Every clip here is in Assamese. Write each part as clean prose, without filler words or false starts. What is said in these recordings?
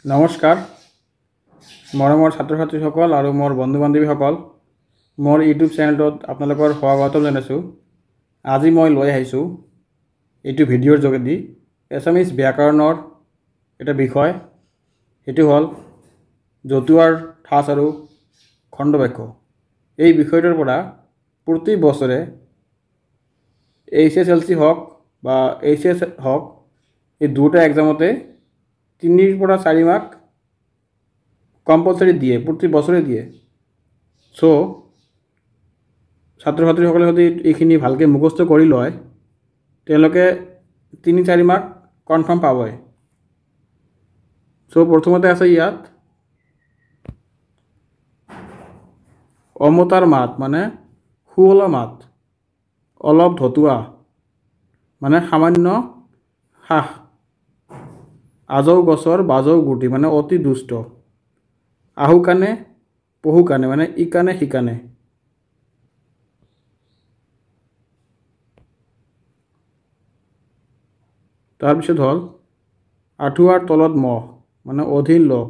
নমস্কাৰ মৰমৰ ছাত্ৰ ছাত্ৰীসকল আৰু মোৰ বন্ধু বান্ধৱীসকল মোৰ ইউটিউব চেনেলটোত আপোনালোকৰ স্বাগতম জনাইছোঁ। আজি মই লৈ আহিছোঁ এইটো ভিডিঅ'ৰ যোগেদি এছামিজ ব্যাকৰণৰ এটা বিষয়, সেইটো হ'ল জতুৱাৰ ঠাঁচ আৰু খণ্ডবাক্য। এই বিষয়টোৰ পৰা প্ৰতি বছৰে HSLC হওক বা HS হওক, এই দুটা এক্সামতে 3 পৰা 4 মাৰ্ক কম্পালসাৰি দিয়ে, প্ৰতি বছৰে দিয়ে। সো ছাত্ৰ ছাত্ৰীসকলে যদি এইখিনি ভালকৈ মুখস্থ কৰি লয় তেওঁলোকে 3-4 মাৰ্ক কনফাৰ্ম পাবই। সো প্ৰথমতে আছে ইয়াত অমতাৰ মাত মানে সুৱলা মাত, অলপ ধতুৱা মানে সামান্য হাস, আজৌ গছৰ বাজৌ গুটি মানে অতি দুষ্ট, আহু কাণে পহু কাণে মানে ইকানে সিকানে। তাৰপিছত হ'ল আঁঠুৱাৰ তলত মহ মানে অধীন লোক,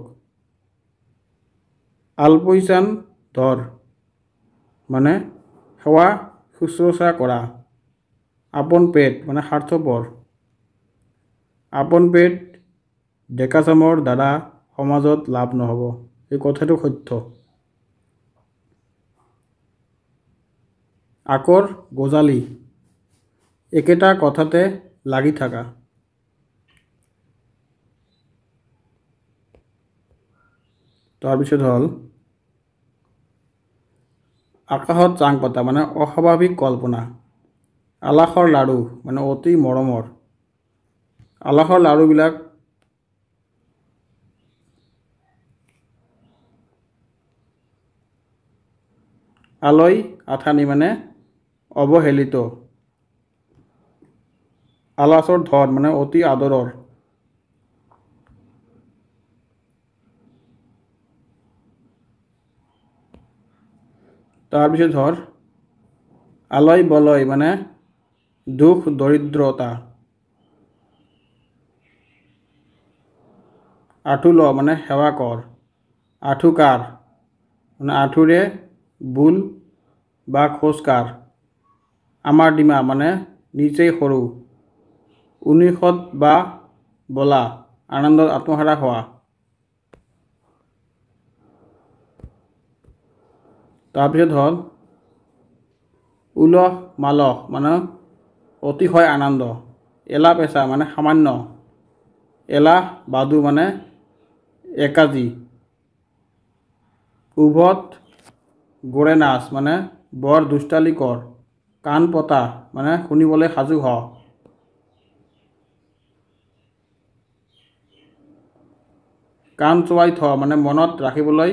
আলপৈচান ধৰ মানে সেৱা শুশ্ৰূষা কৰা, আপন পেট মানে স্বাৰ্থপৰ, আপন পেট ডেকাচামৰ দ্বাৰা সমাজত লাভ নহ'ব, এই কথাটো সত্য। আকৰ গজালি একেটা কথাতে লাগি থাকা, তাৰপিছত হ'ল আকাশত চাং পতা মানে অস্বাভাৱিক কল্পনা, আলাসৰ লাড়ু মানে অতি মৰমৰ, আলাসৰ লাড়ুবিলাক আলয় আঠানি মানে অৱহেলিত, আলাসৰ ধৰ মানে অতি আদৰৰ, তাৰপিছত ধৰ আলয় বলয় মানে দুখ দৰিদ্ৰতা, আঁঠু ল মানে সেৱা কৰ, আঁঠুকাৰ মানে আঁঠুৰে বুল বা খোজকাৰ, আমাৰ ডিমা মানে নিচেই সৰু, উনিষত বা বলা আনন্দত আত্মহাৰা হোৱা। তাৰপিছত হ'ল উলহ মালহ মানে অতিশয় আনন্দ, এলা পেচা মানে সামান্য, এলাহ বাদু মানে একাজি, উভত গড়ে নাচ মানে বৰ দুষ্টালি কৰ, কাণ পতা মানে শুনিবলৈ সাজু হ, কাণ চোৱাই থ মানে মনত ৰাখিবলৈ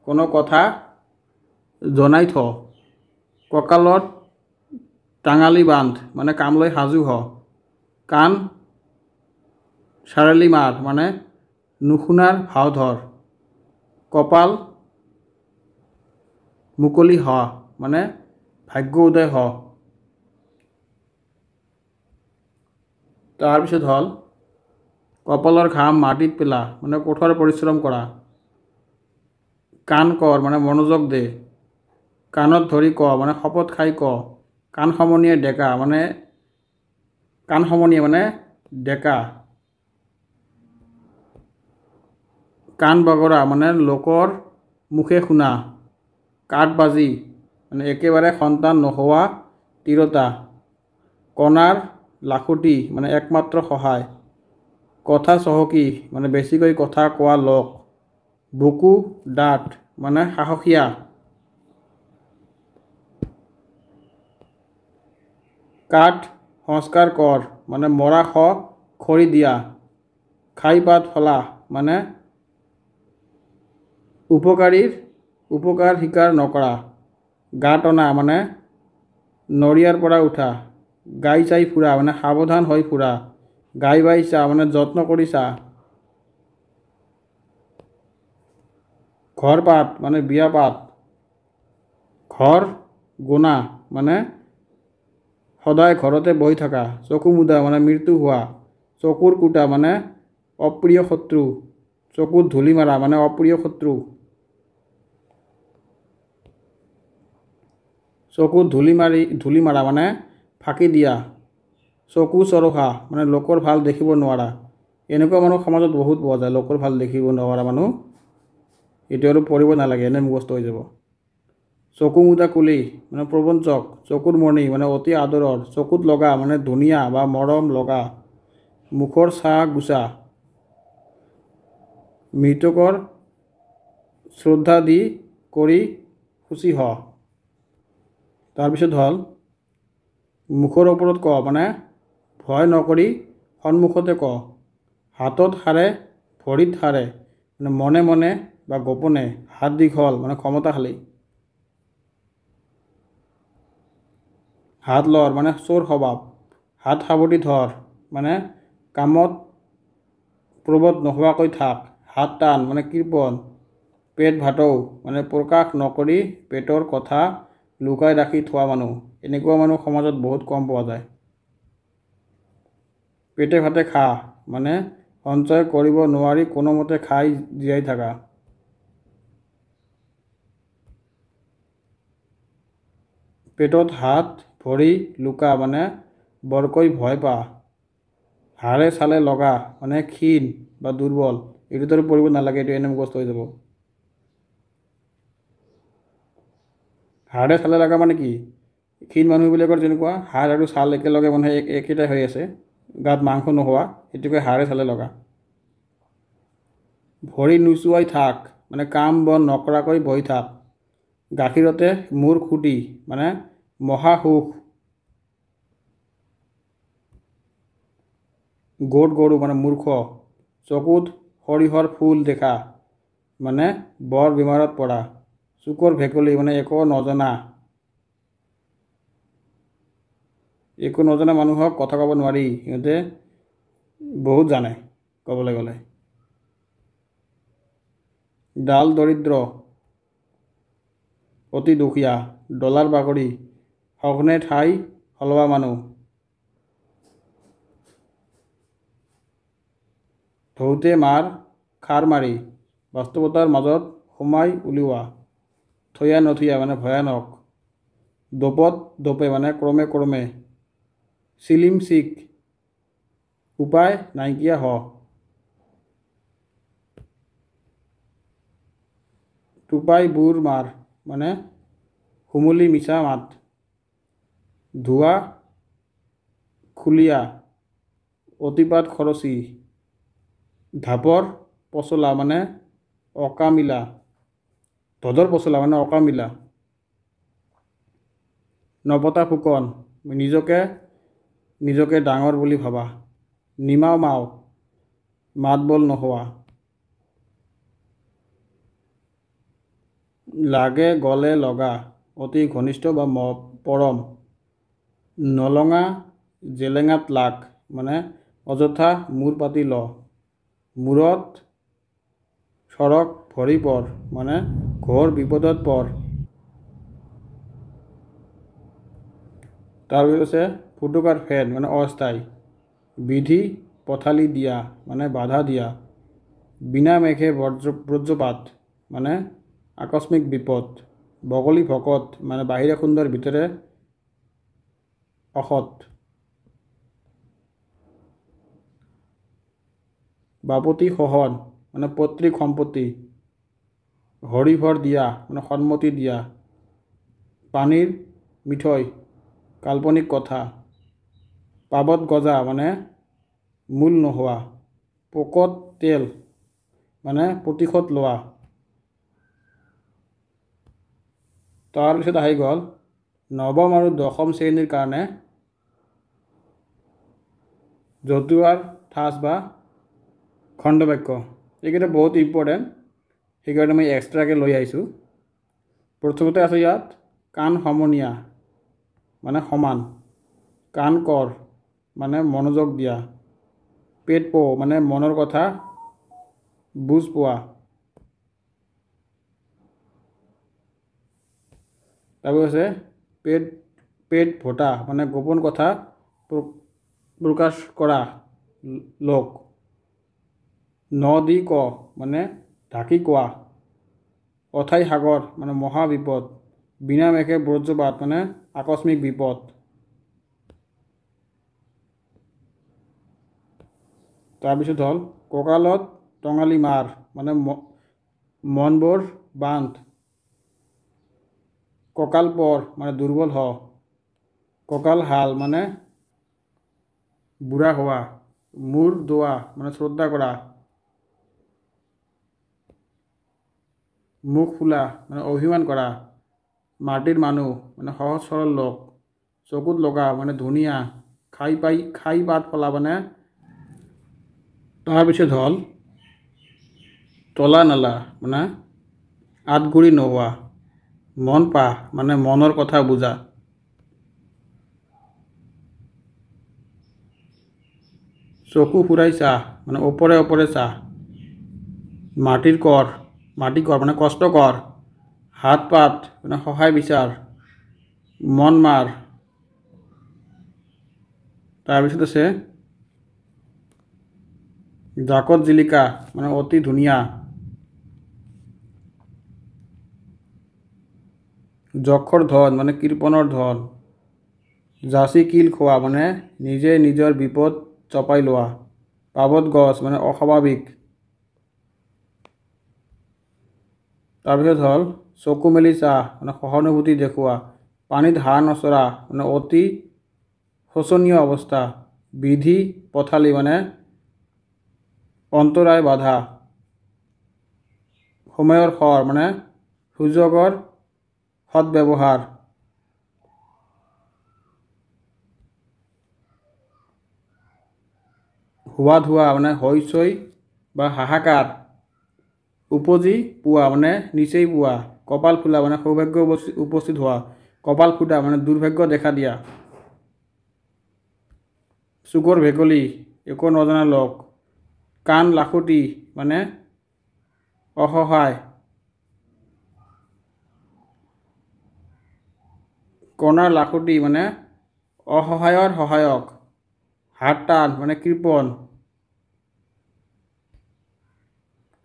কোনো কথা জনাই থ, কঁকালত টাঙালি বান্ধ মানে কামলৈ সাজু হ, কাণ চাৰালি মাৰ মানে নুশুনাৰ ভাও ধৰ, কপাল মুকলি হ মানে ভাগ্য উদয় হ। তাৰপিছত হ'ল কপালৰ ঘাম মাটিত পেলা মানে কঠোৰ পৰিশ্ৰম কৰা, কাণ কৰ মানে মনোযোগ দে, কাণত ধৰি ক মানে শপত খাই ক, কাণ সমনীয়ে ডেকা মানে কাণ সমনীয়ে মানে ডেকা, কাণ বগৰা মানে লোকৰ মুখে শুনা, কাঠ বাজি মানে একেবাৰে সন্তান নোহোৱা তিৰোতা, কণাৰ লাখুটি মানে একমাত্ৰ সহায়, কথা চহকী মানে বেছিকৈ কথা কোৱা লোক, বুকু ডাঠ মানে সাহসীয়া, কাঠ সংস্কাৰ কৰ মানে মৰা খৰি দিয়া, খাই পাত ফলা মানে উপকাৰীৰ উপকাৰ স্বীকাৰ নকৰা, গা টনা মানে নৰিয়াৰ পৰা উঠা, গাই চাই ফুৰা মানে সাৱধান হৈ ফুৰা, গাই বাই চা মানে যত্ন কৰি চা, ঘৰ পাত মানে বিয়া পাত, ঘৰ গোনা মানে সদায় ঘৰতে বহি থকা, চকু মুদা মানে মৃত্যু হোৱা, চকুৰ কুটা মানে অপ্ৰিয় শত্ৰু, চকুত ধূলি মাৰা মানে অপ্ৰিয় শত্ৰু। চকুত ধূলি মাৰা মানে ফাঁকি দিয়া। চকু চৰহা মানে লোকৰ ভাল দেখিব নোৱাৰা। এনেকুৱা মানুহ সমাজত বহুত পোৱা যায়, লোকৰ ভাল দেখিব নোৱাৰা মানুহ। এইটো আৰু পঢ়িব নালাগে, এনে মুখস্থ হৈ যাব। চকু মুদা কুলি মানে প্ৰবঞ্চক। চকুৰ মণি মানে অতি আদৰৰ। চকুত লগা মানে ধুনীয়া বা মৰম লগা। মুখৰ চাহ গুচা। মৃতকৰ শ্ৰদ্ধা দি কৰি সুচী হ। তাৰপিছত হ'ল মুখৰ ওপৰত ক মানে ভয় নকৰি সন্মুখতে ক। হাতত সাৰে ভৰিত সাৰে মানে মনে মনে বা গোপনে। হাত দীঘল মানে ক্ষমতাশালী। হাত লৰ মানে চোৰ স্বভাৱ। হাত সাৱটি ধৰ মানে কামত প্ৰবোধ নোহোৱাকৈ থাক। হাত টান মানে কৃপণ। পেট ভাটৌ মানে প্ৰকাশ নকৰি পেটৰ কথা লুকাই ৰাখি থোৱা মানুহ। এনেকুৱা মানুহ সমাজত বহুত কম পোৱা যায়। পেটে ভাতে খা মানে সঞ্চয় কৰিব নোৱাৰি কোনোমতে খাই জীয়াই থাকা। পেটত হাত ভৰি লুকা মানে বৰকৈ ভয় পা। হাড়ে চালে লগা মানে ক্ষীণ বা দুৰ্বল। এইটোতো আৰু পঢ়িব নালাগে, এইটো এনে মুখস্থ হৈ যাব। হাড়ে চালে লগা মানে কি? ক্ষীণ মানুহবিলাকৰ যেনেকুৱা হাড় আৰু ছাল একেলগে মানে একেটাই হৈ আছে, গাত মাংস নোহোৱা, সেইটোকে হাড়ে চালে লগা। ভৰি নোচোৱাই থাক মানে কাম বন নকৰাকৈ বহি থাক। গাখীৰতে মূৰ খুটি মানে মহাসুখ। গোট গৰু মানে মূৰ্খ। চকুত সৰিয়হৰ ফুল দেখা মানে বৰ বেমাৰত পৰা। চুকৰ ভেকুলী মানে একো নজনা। একো নজনা মানুহক কথা ক'ব নোৱাৰি, সিহঁতে বহুত জানে ক'বলৈ গ'লে। ডাল দৰিদ্ৰ অতি দুখীয়া। ডলাৰ বাগৰি সঘনে ঠাই সলোৱা মানুহ। ধৌতে মাৰ খাৰ মাৰি বাস্তৱতাৰ মাজত সোমাই উলিওৱা। থৈয়া নথৈয়া মানে ভয়ানক। দোপত দোপে মানে ক্ৰমে ক্ৰমে। চিলিম চিক উপায় নাইকিয়া হ। টোপাই বুৰ মাৰ মানে হুমুলি মিছা মাত। ধোৱা খুলীয়া অতিপাত খৰচী। ঢাপৰ পচলা মানে অকামিলা। ধদৰ পচলা মানে অকামিলা। নপতা ফুকন নিজকে ডাঙৰ বুলি ভাবা। নিমাও মাও মাত বল নোহোৱা। লাগে গলে লগা অতি ঘনিষ্ঠ বা পৰম। নলঙা জেলেঙাত লাগ মানে অযথা মূৰ পাতি ল। মূৰত চৰক ভৰি পৰ মানে ঘোৰ বিপদত পৰ। তাৰপিছত আছে ফুটুকাৰ ফেন মানে অস্থায়ী। বিধি পথালি দিয়া মানে বাধা দিয়া। বিনা মেঘে বজ্ৰপাত মানে আকস্মিক বিপদ। বগলী ভকত মানে বাহিৰে সুন্দৰ ভিতৰে অসৎ। বাপতি সহন মানে পৈতৃক সম্পত্তি। হৰিভৰ দিয়া মানে সন্মতি দিয়া। পানীৰ মিঠৈ কাল্পনিক কথা। পাবত গজা মানে মূল নোহোৱা। পোকত তেল মানে প্ৰতিশোধ লোৱা। তাৰপিছত আহি গ'ল নৱম আৰু দশম শ্ৰেণীৰ কাৰণে জতুৱাৰ ঠাঁচ বা খণ্ডবাক্য। এইকেইটা বহুত ইম্পৰ্টেণ্ট, সেইকাৰণে মই এক্সট্ৰাকৈ লৈ আহিছোঁ। প্ৰথমতে আছে ইয়াত কাণ সমনীয়া মানে সমান। কাণ কৰ মানে মনোযোগ দিয়া। পেট পো মানে মনৰ কথা বুজ পোৱা। তাৰপিছত আছে পেট ভোটা মানে গোপন কথা প্ৰকাশ কৰা লোক। ন দি ক মানে ঢাকি কোৱা, অথাই সাগৰ মানে মহা বিপদ, বিনা মেঘে বজ্ৰপাত মানে আকস্মিক বিপদ। তাৰপিছত হ'ল কঁকালত টঙালি মাৰ মানে মনবোৰ বান্ধ, কঁকাল পৰ মানে দুৰ্বল হ, কঁকাল হাল মানে বুঢ়া হোৱা, মূৰ দোৱা মানে শ্ৰদ্ধা কৰা, মুখ ফুলা মানে অভিমান কৰা, মাটিৰ মানুহ মানে সহজ সৰল লোক, চকুত লগা মানে ধুনীয়া, খাই পাত ফলা মানে। তাৰপিছত হ'ল তলা নালা মানে আঁতগুৰি নোহোৱা, মন পা মানে মনৰ কথা বুজা, চকু ফুৰাই চাহ মানে ওপৰে ওপৰে চাহ, মাটি কৰ মানে কষ্ট কৰ, হাত পাত মানে সহায় বিচাৰ, মন মাৰ। তাৰপিছত আছে জাকত জিলিকা মানে অতি ধুনীয়া, যক্ষৰ ধন মানে কৃপণৰ ধন, জাচি কিল খোৱা মানে নিজে নিজৰ বিপদ চপাই লোৱা, পাবত গছ মানে অস্বাভাৱিক। তাৰপিছত হ'ল চকু মেলি চাহ মানে সহানুভূতি দেখুওৱা, পানীত হাঁহ নচৰা মানে অতি শোচনীয় অৱস্থা, বিধি পথালি মানে অন্তৰায় বাধা, সময়ৰ শৰ মানে সুযোগৰ সৎব্যৱহাৰ, হোৱা ধোৱা মানে হৈচৈ বা হাহাকাৰ, উপজি পোৱা মানে নিচেই পোৱা, কপাল ফুলা মানে সৌভাগ্য উপস্থিত হোৱা, কপাল ফুটা মানে দুৰ্ভাগ্য দেখা দিয়া, চুকৰ ভেকুলী একো নজনা লোক, কাণ লাখুটি মানে অসহায়, কণাৰ লাখুটি মানে অসহায়ৰ সহায়ক, হাত টান মানে কৃপণ,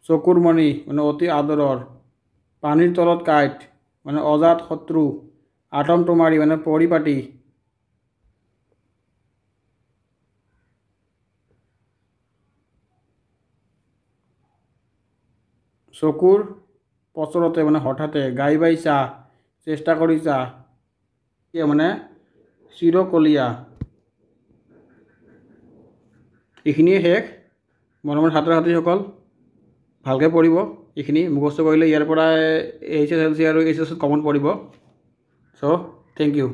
চকুৰ মণি মানে অতি আদৰৰ, পানীৰ তলত কাঁইট মানে অজাত শত্ৰু, আটম টমাৰি মানে পৰিপাটি, চকুৰ পচৰতে মানে হঠাতে, গাই বাই চাহ চেষ্টা কৰি চাহ মানে চিৰকলীয়া। এইখিনিয়ে শেষ। মৰমৰ ছাত্ৰ ছাত্ৰীসকল ভালকৈ পঢ়িব, এইখিনি মুখস্থ কৰিলে ইয়াৰ পৰা HSLC আৰু HSত কমন পৰিব। চ' থেংক ইউ।